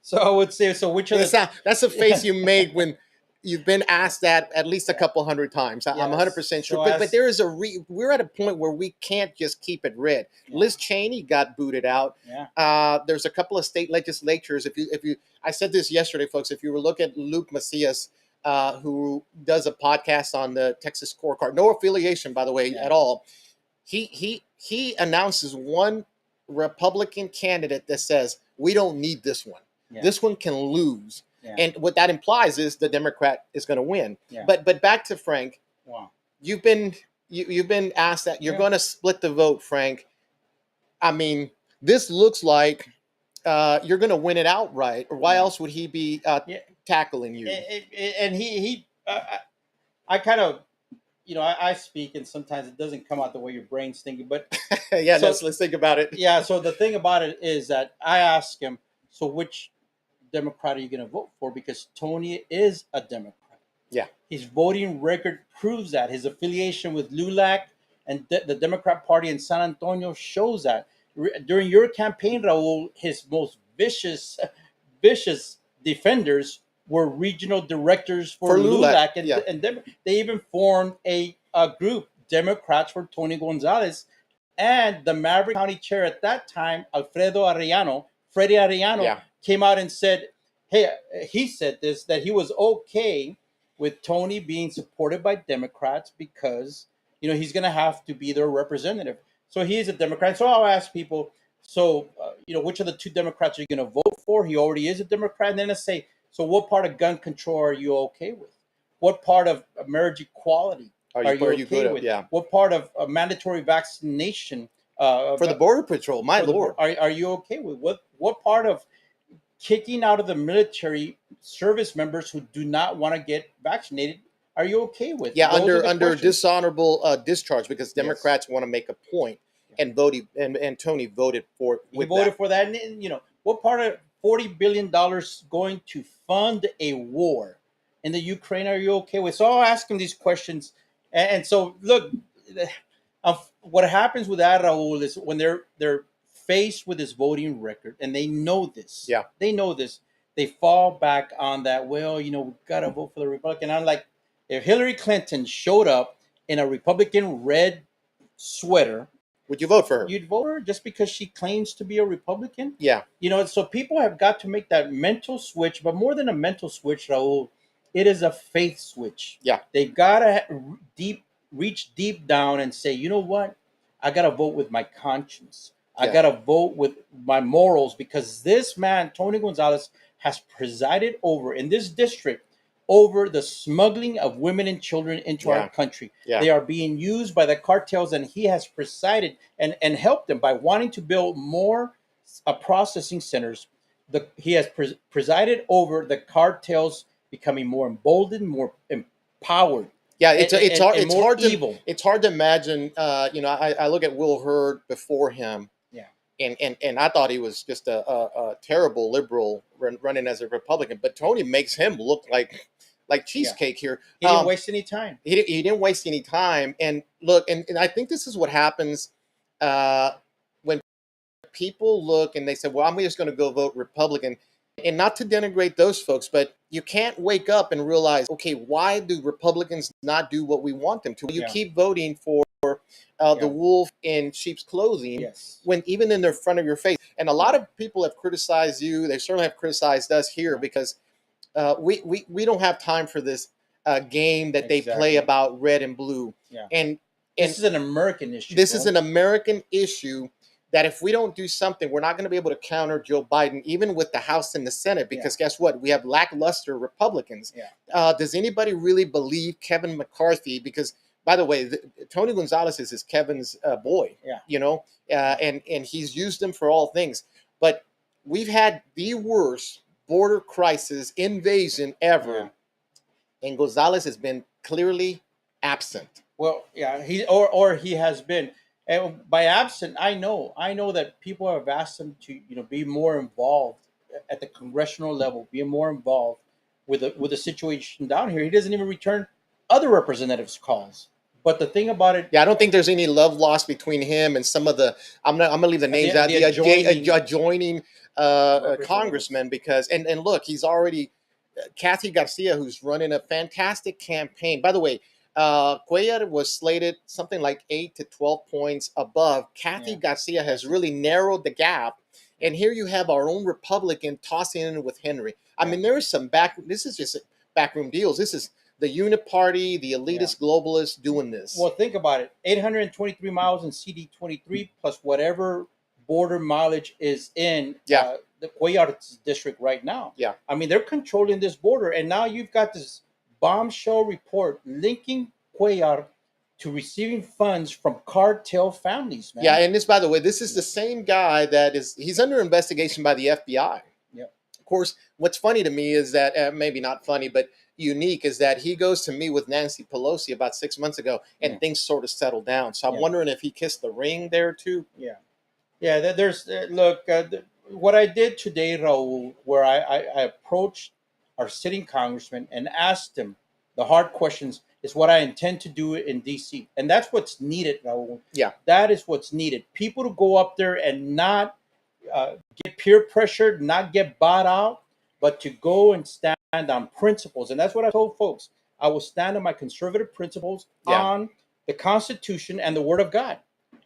So I would say, which of that's a face you make when you've been asked that at least a couple hundred times. I'm 100% sure. But there is we're at a point where we can't just keep it red. Yeah. Liz Cheney got booted out. Yeah. There's a couple of state legislatures. I said this yesterday, folks, if you were look at Luke Macias, who does a podcast on the Texas scorecard, no affiliation, by the way, at all. He announces one Republican candidate that says, we don't need this one. Yeah. This one can lose. Yeah. And what that implies is the Democrat is going to win. Yeah. But back to Frank. Wow. You've been asked that you're going to split the vote, Frank. I mean, this looks like you're going to win it outright. Or why else would he be tackling you? And I kind of, I speak, and sometimes it doesn't come out the way your brain's thinking. But let's think about it. Yeah. So the thing about it is that I ask him, so which Democrat are you going to vote for? Because Tony is a Democrat. Yeah. His voting record proves that. His affiliation with LULAC and the Democrat Party in San Antonio shows that. During your campaign, Raul, his most vicious defenders were regional directors for LULAC. And they even formed a group, Democrats for Tony Gonzalez. And the Maverick County chair at that time, Freddie Arellano, came out and said, hey, he said this, that he was okay with Tony being supported by Democrats because, he's going to have to be their representative. So he is a Democrat. So I'll ask people, which of the two Democrats are you going to vote for? He already is a Democrat. And then I say, so what part of gun control are you okay with? What part of marriage equality are you okay with? Yeah. What part of mandatory vaccination for the Border Patrol? My Lord, are you okay with? What part of kicking out of the military service members who do not want to get vaccinated. Are you okay with? Yeah, Those are the under questions. dishonorable discharge, because Democrats want to make a point, and voted and Tony voted for it He with voted that. for that. And, you know, what part of $40 billion going to fund a war in the Ukraine are you okay with? So I'll ask him these questions. And so, look, what happens with that, Raul, is when they're faced with this voting record and they know this. Yeah. They know this. They fall back on that. Well, you know, we gotta vote for the Republican. I'm like, if Hillary Clinton showed up in a Republican red sweater, Would you vote for her? you'd vote her just because she claims to be a Republican? Yeah. You know, so people have got to make that mental switch, but more than a mental switch, Raul, it is a faith switch. Yeah. They've got to reach deep down and say, you know what? I got to vote with my conscience. I Yeah. got to vote with my morals, because this man, Tony Gonzalez, has presided over in this district over the smuggling of women and children into Yeah. our country. Yeah. They are being used by the cartels, and he has presided and helped them by wanting to build more processing centers. He has presided over the cartels becoming more emboldened, more empowered. Yeah, it's hard. and It's more hard to evil. it's hard to imagine. You know, I look at Will Hurd before him. Yeah. And I thought he was just a terrible liberal running as a Republican. But Tony makes him look like cheesecake here. He didn't waste any time. He didn't waste any time. And look, and I think this is what happens when people look and they say, well, I'm just going to go vote Republican. And not to denigrate those folks, but you can't wake up and realize, okay, why do Republicans not do what we want them to? You Yeah. keep voting for the wolf in sheep's clothing, Yes. when even in the front of your face. And a lot of people have criticized you. They certainly have criticized us here, because we don't have time for this game that they play Exactly. about red and blue. Yeah. And This is an American issue. this bro. is an American issue that if we don't do something, we're not going to be able to counter Joe Biden, even with the House and the Senate, because guess what? We have lackluster Republicans. Yeah. Does anybody really believe Kevin McCarthy? Because, by the way, Tony Gonzalez is Kevin's boy, Yeah. you know, and he's used him for all things. But we've had the worst border crisis invasion ever, and Gonzalez has been clearly absent. Well, yeah, he has been. And by absent, I know that people have asked him to, you know, be more involved at the congressional level, be more involved with the situation down here. He doesn't even return other representatives' calls. But the thing about it, Yeah, I don't think there's any love lost between him and some of the. I'm gonna leave the names out. the The adjoining adjoining congressmen, because and look, he's already Kathy Garcia, who's running a fantastic campaign. By the way, Cuellar was slated something like 8 to 12 points above. Kathy Garcia has really narrowed the gap. And here you have our own Republican tossing in with Henry. I mean, there is some this is just backroom deals. This is the Uniparty, the elitist globalists doing this. Well, think about it. 823 miles in CD23 plus whatever border mileage is in the Cuellar's district right now. Yeah. I mean, they're controlling this border. And now you've got this bombshell report linking Cuellar to receiving funds from cartel families, man. Yeah, and this, by the way, this is the same guy he's under investigation by the FBI. Yep. Of course, what's funny to me is that, maybe not funny, but unique, is that he goes to meet with Nancy Pelosi about 6 months ago, and things sort of settled down. So I'm wondering if he kissed the ring there too. Yeah. Yeah, there's, look, what I did today, Raul, where I approached our sitting congressman and asked him the hard questions, is what I intend to do in D.C. And that's what's needed, Raul. Yeah. That is what's needed. People to go up there and not get peer pressured, not get bought out, but to go and stand on principles. And that's what I told folks. I will stand on my conservative principles on the Constitution and the Word of God.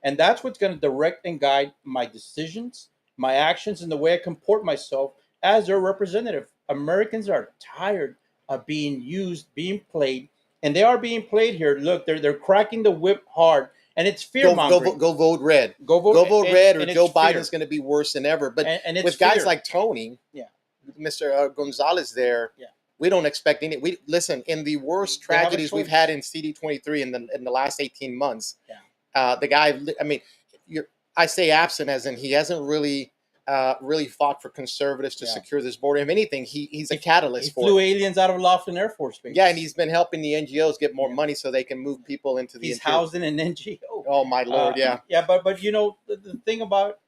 And that's what's going to direct and guide my decisions, my actions, and the way I comport myself as their representative. Americans are tired of being used, being played, and they are being played here. Look, they're cracking the whip hard, and it's fear mongering. Go vote red. Go vote red, or and Joe it's fear. Biden's going to be worse than ever. But And it's with guys fear. like Tony, Mr. Gonzalez there, we don't expect any. We listen, in the worst They have a tragedies we've choice. had in CD23 in the last 18 months. The guy, I mean, I say absent as in he hasn't really really fought for conservatives to Yeah. secure this border. If anything, he's a catalyst He for flew it. aliens out of Laughlin Air Force Base. Yeah, and he's been helping the NGOs get more Yeah. money so they can move people into the He's interior. housed in an NGO. Oh my lord, yeah. Yeah, but you know the thing about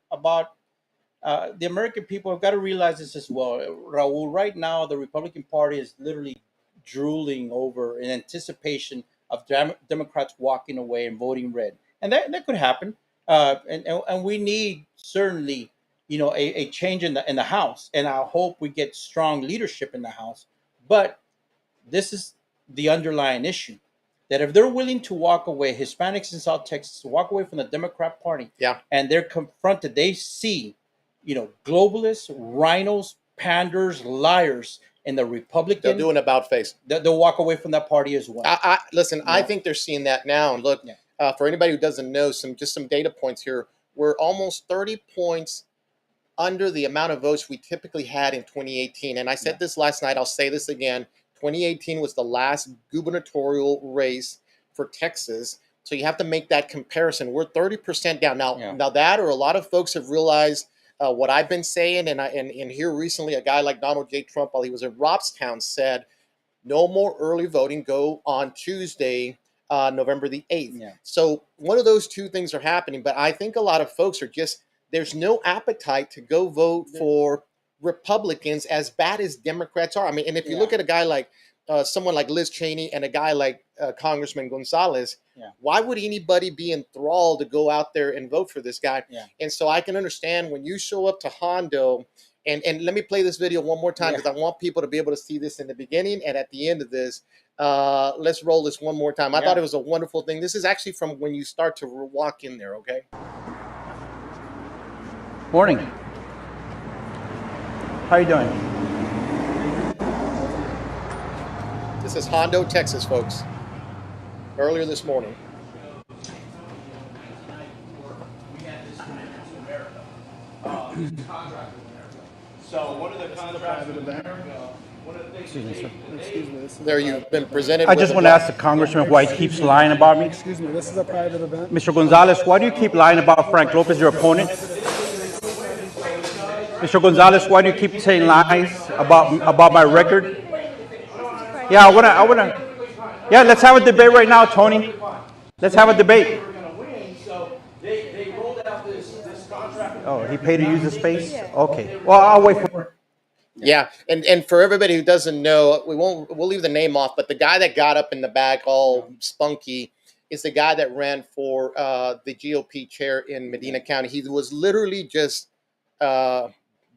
the American people have got to realize this as well. Raul, right now the Republican Party is literally drooling over in anticipation of Democrats walking away and voting red, and that could happen. And we need certainly, you know, a change in the House, and I hope we get strong leadership in the House. But this is the underlying issue, that if they're willing to walk away, Hispanics in South Texas to walk away from the Democrat Party, Yeah. and they're confronted, they see, you know, globalists, rhinos, panders, liars in the Republican, They'll do an about face. they'll walk away from that party as well. Listen, I Yeah. think they're seeing that now. And look, Yeah. for anybody who doesn't know, some data points here. We're almost 30 points under the amount of votes we typically had in 2018. And I said this last night. I'll say this again. 2018 was the last gubernatorial race for Texas. So you have to make that comparison. We're 30% down now. Yeah. Now that, or a lot of folks have realized what I've been saying, and here recently, a guy like Donald J. Trump, while he was in Robstown, said, "No more early voting. Go on Tuesday, November the 8th." Yeah. So one of those two things are happening. But I think a lot of folks are just, there's no appetite to go vote for Republicans, as bad as Democrats are. I mean, and if you Yeah. look at a guy like someone like Liz Cheney and a guy like Congressman Gonzalez, Yeah. why would anybody be enthralled to go out there and vote for this guy? Yeah. And so I can understand when you show up to Hondo, and let me play this video one more time, because I want people to be able to see this in the beginning and at the end of this. Let's roll this one more time. I thought it was a wonderful thing. This is actually from when you start to walk in there, okay? Morning. How you doing? This is Hondo, Texas, folks. Earlier this morning. So one of the contracts Private event. Excuse me, sir. Excuse me. This is There you've been presented I with just a want to ask the congressman why he keeps lying about me. Excuse me. This is a private event. Mr. Gonzalez, why do you keep lying about Frank Lopez, your opponent? Mr. Gonzalez, why do you keep saying lies about my record? Yeah, I wanna. Yeah, let's have a debate right now, Tony. Let's have a debate. Oh, he paid to use the space? Okay. Well, I'll wait for. Yeah, and for everybody who doesn't know, we'll leave the name off, but the guy that got up in the back all spunky is the guy that ran for the GOP chair in Medina County. He was literally just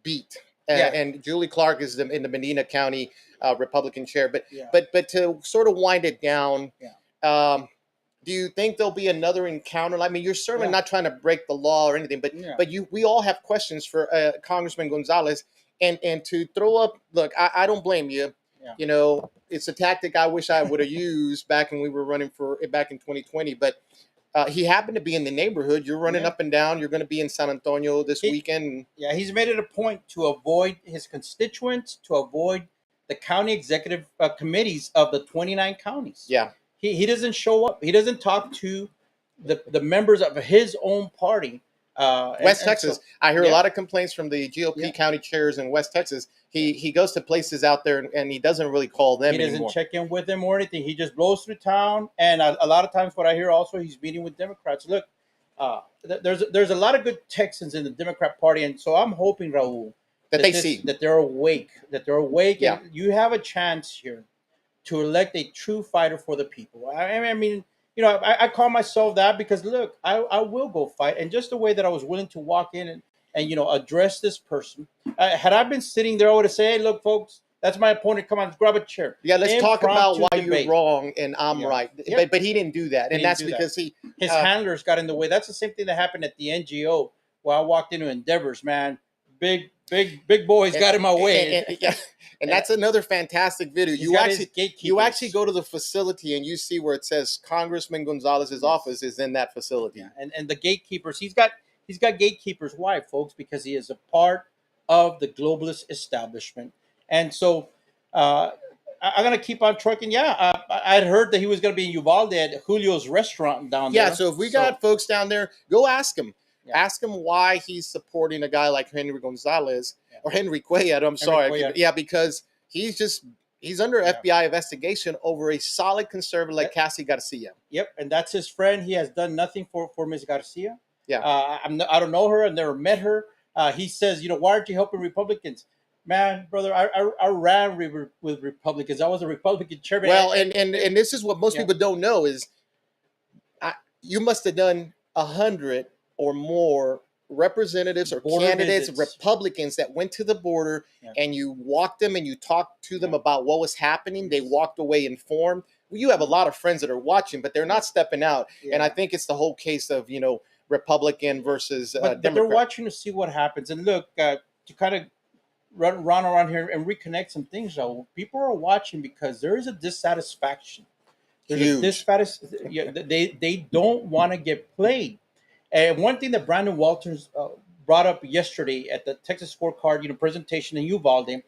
beat. And Julie Clark is in the Medina County Republican chair. But to sort of wind it down, do you think there'll be another encounter? I mean, you're certainly not trying to break the law or anything, but we all have questions for Congressman Gonzalez. And to throw up, look, I don't blame you. Yeah. You know, it's a tactic I wish I would have used back when we were running back in 2020. But he happened to be in the neighborhood. You're running up and down. You're going to be in San Antonio this weekend. Yeah, he's made it a point to avoid his constituents, to avoid the county executive committees of the 29 counties. Yeah. He doesn't show up. He doesn't talk to the members of his own party. West Texas. So, I hear a lot of complaints from the GOP county chairs in West Texas. He goes to places out there and he doesn't really call them anymore. He doesn't check in with them or anything. He just blows through town. And a lot of times what I hear also, he's meeting with Democrats. Look, there's a lot of good Texans in the Democrat Party. And so I'm hoping, Raul, that they're awake, Yeah. And you have a chance here to elect a true fighter for the people. I mean, you know, I call myself that because, look, I will go fight. And just the way that I was willing to walk in and you know, address this person. Had I been sitting there, I would have said, hey, look, folks, that's my opponent. Come on, grab a chair. Yeah, let's talk about why debate. you're wrong and I'm right. Yeah. But he didn't do that. And that's because his handlers got in the way. That's the same thing that happened at the NGO where I walked into Endeavors, man. Big boys got in my way. And that's another fantastic video. You actually go to the facility and you see where it says Congressman Gonzalez's office is in that facility. Yeah. And the gatekeepers, he's got gatekeepers. Why, folks? Because he is a part of the globalist establishment. And so I'm gonna keep on trucking. Yeah, I'd heard that he was gonna be in Uvalde at Julio's restaurant down there. Yeah, so if we got folks down there, go ask him. Yeah. Ask him why he's supporting a guy like Henry Gonzalez Yeah. or Henry Cuellar. I'm sorry. Cuellar. Yeah, because he's under Yeah. FBI investigation over a solid conservative like Cassie Garcia. Yep, and that's his friend. He has done nothing for Ms. Garcia. Yeah. I don't know her. I've never met her. He says, why aren't you helping Republicans? Man, brother, I ran with Republicans. I was a Republican chairman. Well, and this is what most people don't know is you must have done 100 or more representatives or Border candidates, visits. Republicans that went to the border and you walked them and you talked to them about what was happening. They walked away informed. Well, you have a lot of friends that are watching, but they're not stepping out. And I think it's the whole case of, Republican versus but Democrat. they're watching to see what happens. And look, to kind of run around here and reconnect some things, though, people are watching because there is a dissatisfaction. There's Huge. a dissatisfaction. They don't want to get played. And one thing that Brandon Walters brought up yesterday at the Texas Scorecard, presentation in Uvalde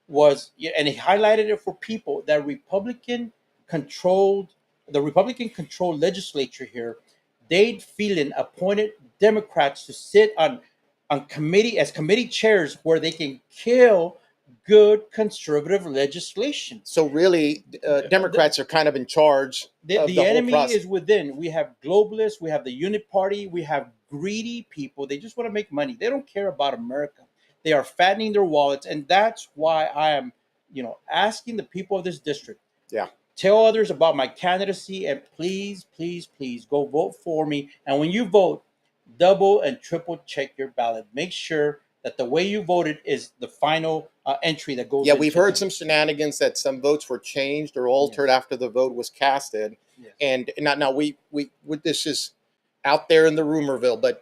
was, and he highlighted it for people that Republican controlled legislature here. They'd feeling appointed Democrats to sit on committee chairs where they can kill good conservative legislation. So really, Democrats are kind of in charge of The the whole enemy process. is within. We have globalists, we have the unit party, we have greedy people. They just want to make money. They don't care about America. They are fattening their wallets, and that's why I am, asking the people of this district. Yeah. Tell others about my candidacy, and please, please, please go vote for me. And when you vote, double and triple check your ballot. Make sure that the way you voted is the final entry that goes. Yeah, we've heard some shenanigans that some votes were changed or altered after the vote was casted, and now we this is out there in the rumorville, but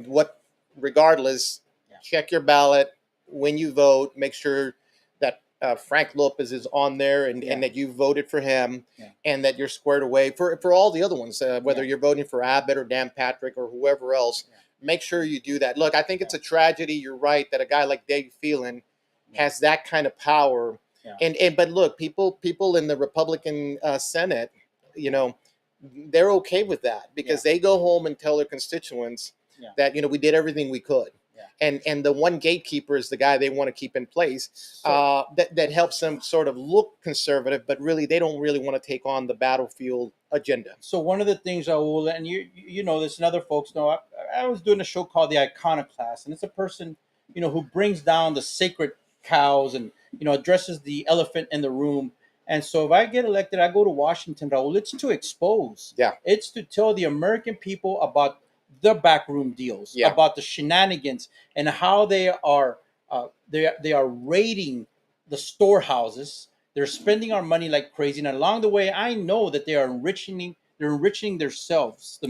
what regardless, check your ballot when you vote. Make sure that Frank Lopez is on there and that you voted for him and that you're squared away for all the other ones, whether you're voting for Abbott or Dan Patrick or whoever else. Make sure you do that. Look, I think it's a tragedy. You're right that a guy like Dave Phelan has that kind of power. But look, people in the Republican Senate, they're okay with that because they go home and tell their constituents that we did everything we could. And the one gatekeeper is the guy they want to keep in place that helps them sort of look conservative, but really they don't really want to take on the battlefield agenda. So one of the things, Raul, and you know this, and other folks know, I was doing a show called The Iconoclast, and it's a person who brings down the sacred cows and addresses the elephant in the room. And so if I get elected, I go to Washington, Raul. It's to expose. It's to tell the American people about the backroom deals, about the shenanigans and how they are raiding the storehouses. They're spending our money like crazy, and along the way, I know that they are enriching themselves.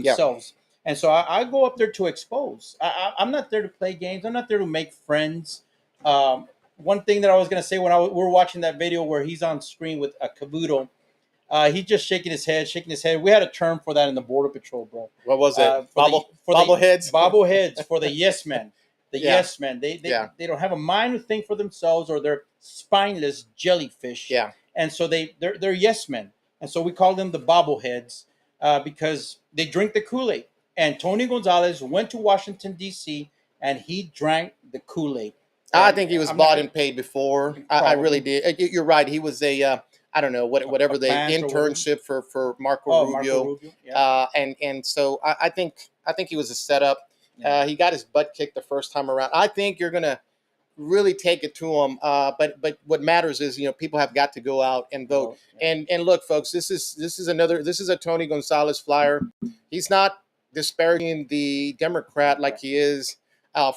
And so I go up there to expose. I'm not there to play games. I'm not there to make friends. One thing that I was going to say when we were watching that video where he's on screen with a Cavuto, he's just shaking his head. We had a term for that in the Border Patrol, bro. What was it? Bobbleheads? Bobbleheads for the yes men. The yes men. They don't have a mind to think for themselves, or they're spineless jellyfish. And so they're yes men. And so we call them the bobbleheads because they drink the Kool-Aid. And Tony Gonzalez went to Washington, D.C., and he drank the Kool-Aid. I think he was bought and paid before. I really did. You're right. He was I don't know whatever the internship for Marco Rubio. And so I think he was a setup. He got his butt kicked the first time around. I think you're gonna really take it to him. But what matters is people have got to go out and vote. And look, folks, this is a Tony Gonzalez flyer. He's not disparaging the Democrat like he is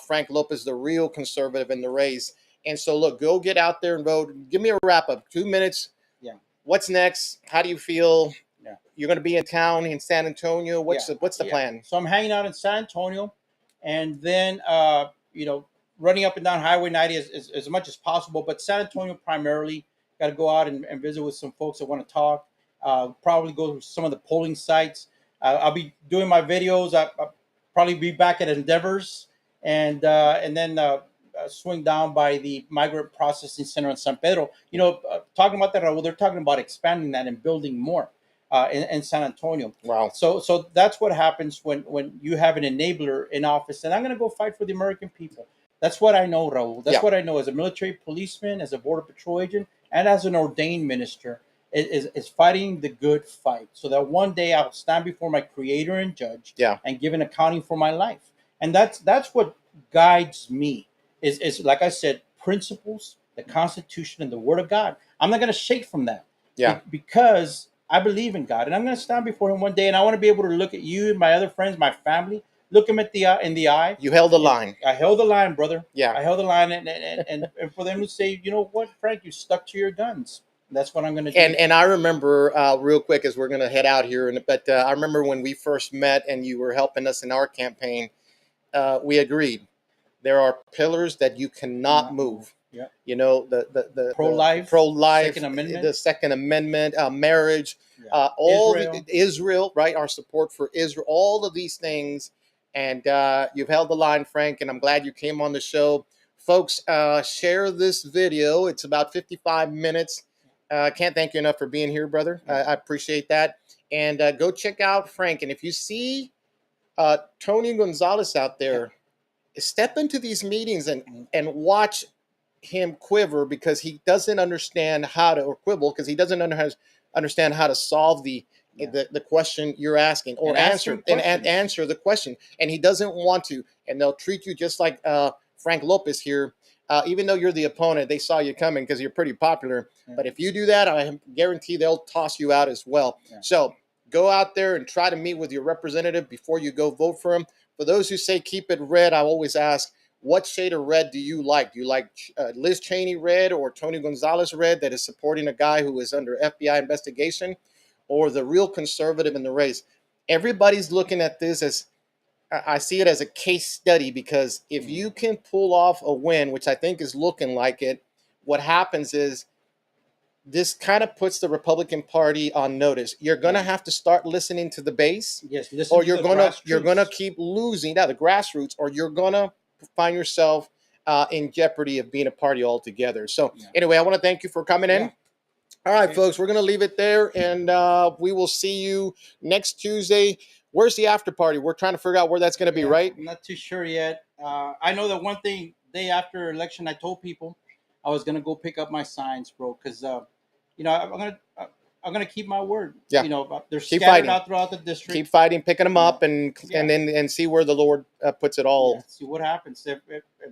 Frank Lopez, the real conservative in the race. And so look, go get out there and vote. Give me a wrap up, 2 minutes. What's next? How do you feel? You're going to be in town in San Antonio. What's the plan? So I'm hanging out in San Antonio, and then running up and down Highway 90 as much as possible. But San Antonio primarily. Got to go out and visit with some folks that want to talk. Probably go to some of the polling sites. I'll be doing my videos. I'll probably be back at Endeavors, and then swing down by the Migrant Processing Center in San Pedro. Talking about that, well, they're talking about expanding that and building more. in San Antonio. Wow. So that's what happens when you have an enabler in office. And I'm going to go fight for the American people. That's what I know, Raul. That's Yeah. what I know as a military policeman, as a border patrol agent, and as an ordained minister. Is fighting the good fight, so that one day I'll stand before my Creator and Judge, Yeah. and give an accounting for my life. And that's what guides me. Is like I said, principles, the Constitution, and the Word of God. I'm not going to shake from that. Yeah. Because I believe in God, and I'm going to stand before Him one day, and I want to be able to look at you and my other friends, my family, look them at in the eye. You held the line. I held the line, brother. Yeah. I held the line, and for them to say, you know what, Frank, you stuck to your guns. That's what I'm going to do. And I remember real quick as we're going to head out here, but I remember when we first met and you were helping us in our campaign, we agreed there are pillars that you cannot move. Yeah. You know, the pro-life, Second Amendment, the Second Amendment, marriage, all Israel, right? Our support for Israel, all of these things. And you've held the line, Frank, and I'm glad you came on the show. Folks, share this video. It's about 55 minutes. I can't thank you enough for being here, brother. I appreciate that. And go check out Frank. And if you see Tony Gonzalez out there, step into these meetings and watch him quiver, because he doesn't understand how to, or quibble because he doesn't understand how to solve the question you're asking, or answer the question, and he doesn't want to. And they'll treat you just like Frank Lopez here. Even though you're the opponent, they saw you coming because you're pretty popular. But if you do that, I guarantee they'll toss you out as well. So go out there and try to meet with your representative before you go vote for him. For those who say keep it red, I always ask, what shade of red do you like? Do you like Liz Cheney red or Tony Gonzalez red that is supporting a guy who is under FBI investigation, or the real conservative in the race? Everybody's looking at this as, I see it as a case study, because if you can pull off a win, which I think is looking like it, what happens is this kind of puts the Republican Party on notice. You're going to have to start listening to the base, or you're going to keep losing the grassroots, or you're going to find yourself in jeopardy of being a party altogether. So anyway, I want to thank you for coming in. All right, folks, we're going to leave it there, and we will see you next Tuesday. Where's the after party? We're trying to figure out where that's going to be, right? I'm not too sure yet. I know that one thing, day after election, I told people I was going to go pick up my signs, bro, because you know, I'm gonna keep my word. Yeah. You know, they're Keep scattered fighting out throughout the district. Keep fighting, picking them up, and then see where the Lord puts it all. Yeah, see what happens. If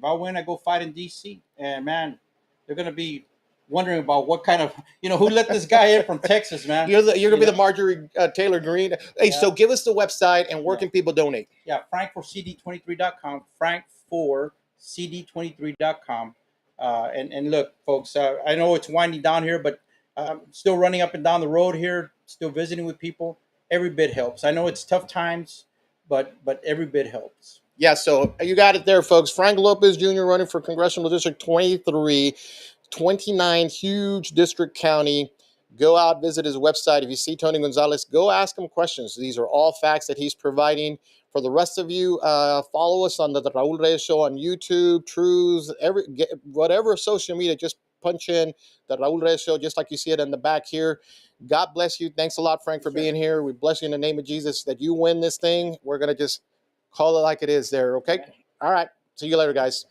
I win, I go fight in D.C. And man, they're gonna be wondering about what kind of, you know, who let this guy in from Texas, man. You're gonna be the Marjorie Taylor Greene. Hey, so give us the website, and where can people donate? Yeah, Frank4CD23.com. Frank4CD23.com. And look, folks, I know it's winding down here, but I'm still running up and down the road here, still visiting with people. Every bit helps. I know it's tough times, but every bit helps. Yeah, so you got it there, folks. Frank Lopez Jr. running for Congressional District 23, 29, huge district county. Go out, visit his website. If you see Tony Gonzalez, go ask him questions. These are all facts that he's providing. For the rest of you, follow us on the Raul Reyes Show on YouTube, Truths, whatever social media. Just punch in the Raul Reyes Show, just like you see it in the back here. God bless you. Thanks a lot, Frank, for being here. We bless you in the name of Jesus that you win this thing. We're going to just call it like it is there, okay? All right. See you later, guys.